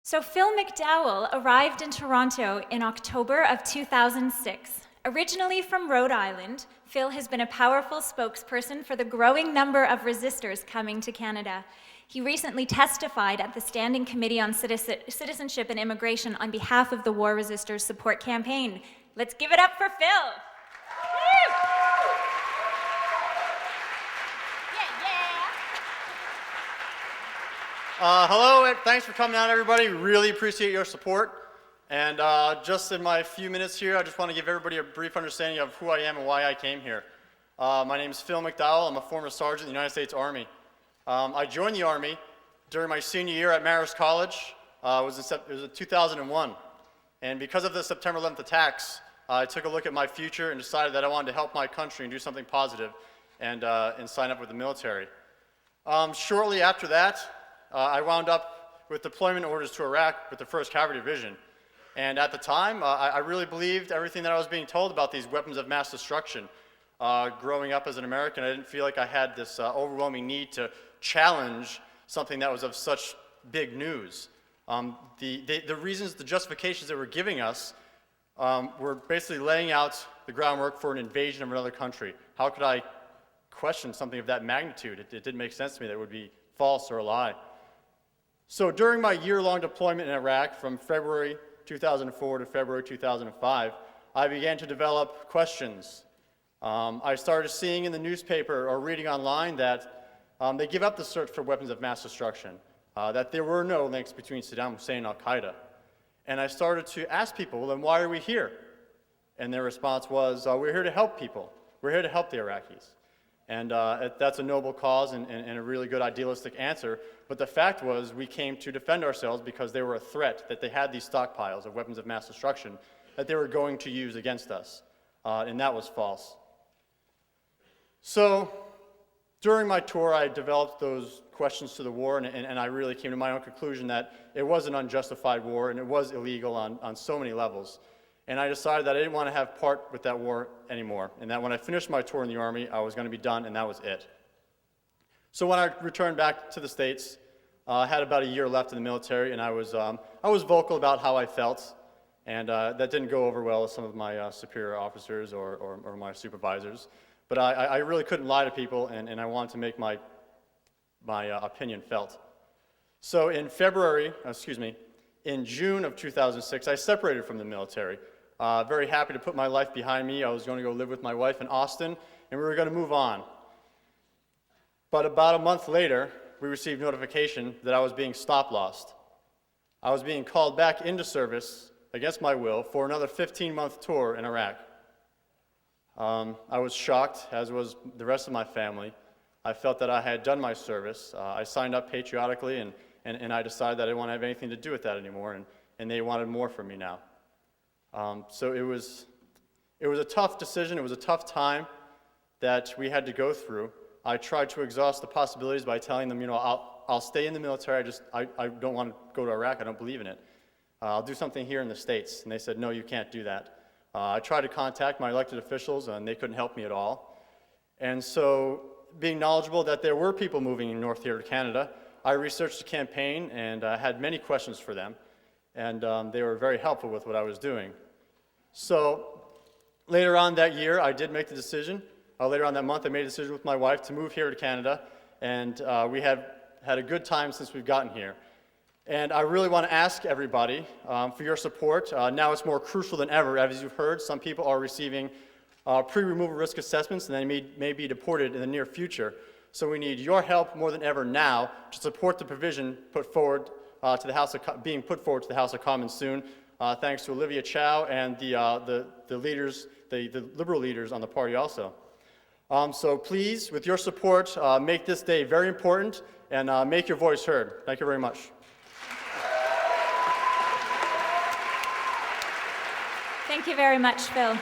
So Phil McDowell arrived in Toronto in October of 2006. Originally from Rhode Island, Phil has been a powerful spokesperson for the growing number of resistors coming to Canada. He recently testified at the Standing Committee on Citizenship and Immigration on behalf of the War Resistors Support Campaign. Let's give it up for Phil. Hello, and thanks for coming out, everybody. Really appreciate your support. And just in my few minutes here, I just want to give everybody a brief understanding of who I am and why I came here. My name is Phil McDowell. I'm a former sergeant in the United States Army. I joined the Army during my senior year at Marist College. It was in 2001. And because of the September 11th attacks, I took a look at my future and decided that I wanted to help my country and do something positive and sign up with the military. Shortly after that, I wound up with deployment orders to Iraq with the 1st Cavalry Division. And at the time, I really believed everything that I was being told about these weapons of mass destruction. Growing up as an American, I didn't feel like I had this overwhelming need to challenge something that was of such big news. The reasons, the justifications they were giving us were basically laying out the groundwork for an invasion of another country. How could I question something of that magnitude? It didn't make sense to me that it would be false or a lie. So during my year-long deployment in Iraq from February 2004 to February 2005, I began to develop questions. I started seeing in the newspaper or reading online that they give up the search for weapons of mass destruction, that there were no links between Saddam Hussein and Al-Qaeda. And I started to ask people, well, then why are we here? And their response was, we're here to help people. We're here to help the Iraqis. And that's a noble cause and a really good idealistic answer. But the fact was, we came to defend ourselves because they were a threat, that they had these stockpiles of weapons of mass destruction that they were going to use against us. And that was false. So during my tour, I developed those questions to the war, and I really came to my own conclusion that it was an unjustified war, and it was illegal on so many levels. And I decided that I didn't want to have part with that war anymore, and that when I finished my tour in the Army, I was going to be done, and that was it. So when I returned back to the States, I had about a year left in the military, and I was vocal about how I felt, and that didn't go over well with some of my superior officers or my supervisors. But I really couldn't lie to people, and I wanted to make my opinion felt. So in in June of 2006, I separated from the military. Very happy to put my life behind me. I was going to go live with my wife in Austin, and we were going to move on. But about a month later, we received notification that I was being stop-lossed. I was being called back into service against my will for another 15-month tour in Iraq. I was shocked, as was the rest of my family. I felt that I had done my service. I signed up patriotically, and I decided that I didn't want to have anything to do with that anymore, and they wanted more from me now. So it was a tough decision. It was a tough time that we had to go through. I tried to exhaust the possibilities by telling them, I'll stay in the military. I don't want to go to Iraq. I don't believe in it. I'll do something here in the States. And they said, no, you can't do that. I tried to contact my elected officials, and they couldn't help me at all. And so, being knowledgeable that there were people moving north here to Canada, I researched the campaign and had many questions for them. And they were very helpful with what I was doing. So later on that year, I did make the decision. Later on that month, I made a decision with my wife to move here to Canada. And we have had a good time since we've gotten here. And I really want to ask everybody for your support. Now it's more crucial than ever. As you've heard, some people are receiving pre-removal risk assessments, and they may be deported in the near future. So we need your help more than ever now to support the provision put forward being put forward to the House of Commons soon, thanks to Olivia Chow and the leaders, the liberal leaders on the party also. So please, with your support, make this day very important and make your voice heard. Thank you very much. Thank you very much, Phil.